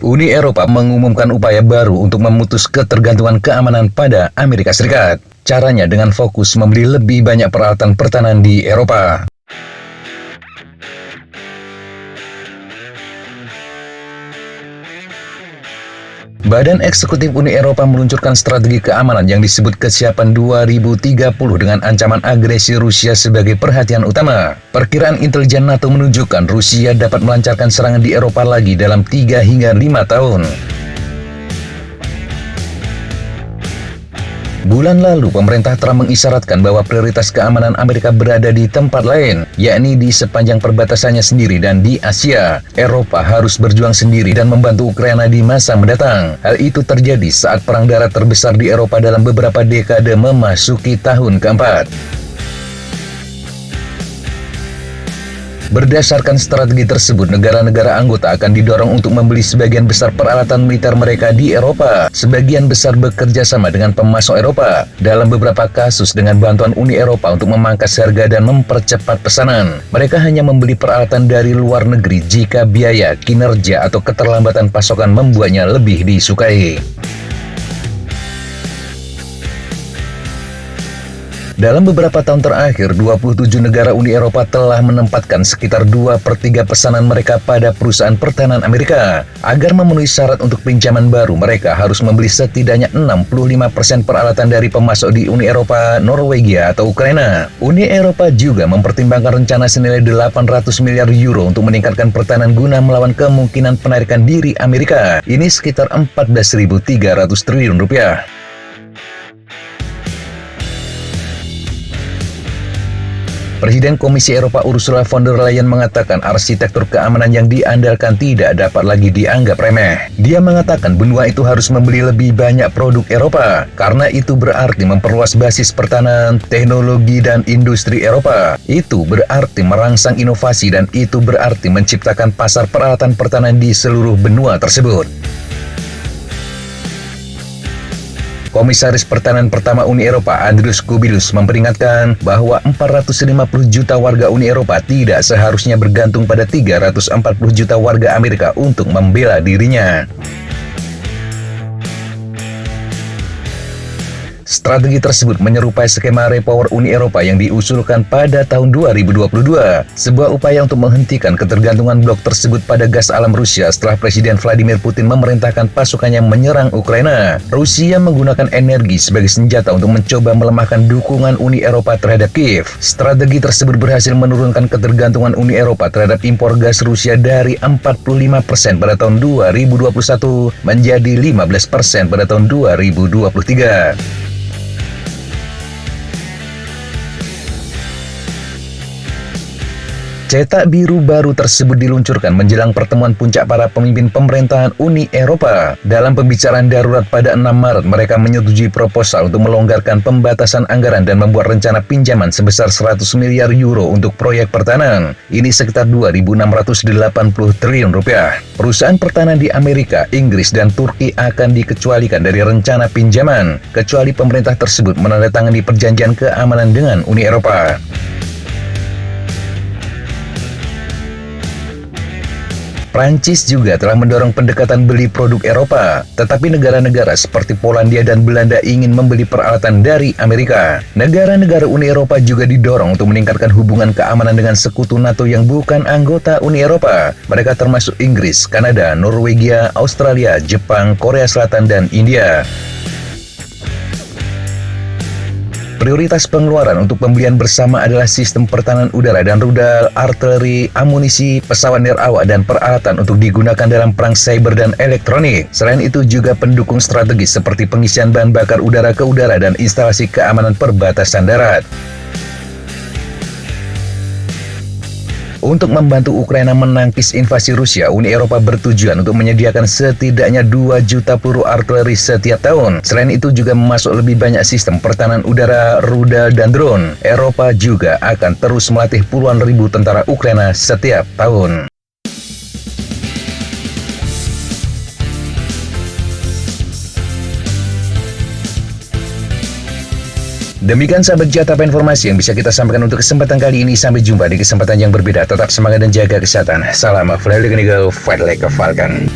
Uni Eropa mengumumkan upaya baru untuk memutus ketergantungan keamanan pada Amerika Serikat. Caranya dengan fokus membeli lebih banyak peralatan pertahanan di Eropa. Badan Eksekutif Uni Eropa meluncurkan strategi keamanan yang disebut Kesiapan 2030 dengan ancaman agresi Rusia sebagai perhatian utama. Perkiraan intelijen NATO menunjukkan Rusia dapat melancarkan serangan di Eropa lagi dalam 3 hingga 5 tahun. Bulan lalu, pemerintah Trump mengisyaratkan bahwa prioritas keamanan Amerika berada di tempat lain, yakni di sepanjang perbatasannya sendiri dan di Asia. Eropa harus berjuang sendiri dan membantu Ukraina di masa mendatang. Hal itu terjadi saat perang darat terbesar di Eropa dalam beberapa dekade memasuki tahun keempat. Berdasarkan strategi tersebut, negara-negara anggota akan didorong untuk membeli sebagian besar peralatan militer mereka di Eropa. Sebagian besar bekerja sama dengan pemasok Eropa. Dalam beberapa kasus dengan bantuan Uni Eropa untuk memangkas harga dan mempercepat pesanan. Mereka hanya membeli peralatan dari luar negeri jika biaya, kinerja, atau keterlambatan pasokan membuatnya lebih disukai. Dalam beberapa tahun terakhir, 27 negara Uni Eropa telah menempatkan sekitar 2/3 pesanan mereka pada perusahaan pertahanan Amerika. Agar memenuhi syarat untuk pinjaman baru, mereka harus membeli setidaknya 65% peralatan dari pemasok di Uni Eropa, Norwegia, atau Ukraina. Uni Eropa juga mempertimbangkan rencana senilai 800 miliar euro untuk meningkatkan pertahanan guna melawan kemungkinan penarikan diri Amerika. Ini sekitar 14.300 triliun rupiah. Presiden Komisi Eropa Ursula von der Leyen mengatakan arsitektur keamanan yang diandalkan tidak dapat lagi dianggap remeh. Dia mengatakan benua itu harus membeli lebih banyak produk Eropa, karena itu berarti memperluas basis pertahanan, teknologi, dan industri Eropa. Itu berarti merangsang inovasi dan itu berarti menciptakan pasar peralatan pertahanan di seluruh benua tersebut. Komisaris Pertahanan pertama Uni Eropa, Andrius Kubilius, memperingatkan bahwa 450 juta warga Uni Eropa tidak seharusnya bergantung pada 340 juta warga Amerika untuk membela dirinya. Strategi tersebut menyerupai skema Repower Uni Eropa yang diusulkan pada tahun 2022, sebuah upaya untuk menghentikan ketergantungan blok tersebut pada gas alam Rusia setelah Presiden Vladimir Putin memerintahkan pasukannya menyerang Ukraina. Rusia menggunakan energi sebagai senjata untuk mencoba melemahkan dukungan Uni Eropa terhadap Kiev. Strategi tersebut berhasil menurunkan ketergantungan Uni Eropa terhadap impor gas Rusia dari 45% pada tahun 2021 menjadi 15% pada tahun 2023. Cetak biru baru tersebut diluncurkan menjelang pertemuan puncak para pemimpin pemerintahan Uni Eropa. Dalam pembicaraan darurat pada 6 Maret, mereka menyetujui proposal untuk melonggarkan pembatasan anggaran dan membuat rencana pinjaman sebesar 100 miliar euro untuk proyek pertahanan. Ini sekitar 2.680 triliun rupiah. Perusahaan pertahanan di Amerika, Inggris, dan Turki akan dikecualikan dari rencana pinjaman, kecuali pemerintah tersebut menandatangani perjanjian keamanan dengan Uni Eropa. Prancis juga telah mendorong pendekatan beli produk Eropa, tetapi negara-negara seperti Polandia dan Belanda ingin membeli peralatan dari Amerika. Negara-negara Uni Eropa juga didorong untuk meningkatkan hubungan keamanan dengan sekutu NATO yang bukan anggota Uni Eropa. Mereka termasuk Inggris, Kanada, Norwegia, Australia, Jepang, Korea Selatan, dan India. Prioritas pengeluaran untuk pembelian bersama adalah sistem pertahanan udara dan rudal, artileri, amunisi, pesawat nirawak, dan peralatan untuk digunakan dalam perang cyber dan elektronik. Selain itu juga pendukung strategis seperti pengisian bahan bakar udara ke udara dan instalasi keamanan perbatasan darat. Untuk membantu Ukraina menangkis invasi Rusia, Uni Eropa bertujuan untuk menyediakan setidaknya 2 juta peluru artileri setiap tahun. Selain itu juga memasuk lebih banyak sistem pertahanan udara, rudal, dan drone. Eropa juga akan terus melatih puluhan ribu tentara Ukraina setiap tahun. Demikian sahabat Jatah informasi yang bisa kita sampaikan untuk kesempatan kali ini. Sampai jumpa di kesempatan yang berbeda. Tetap semangat dan jaga kesehatan. Salam Fly Like an Eagle, Fight Like a Falcon.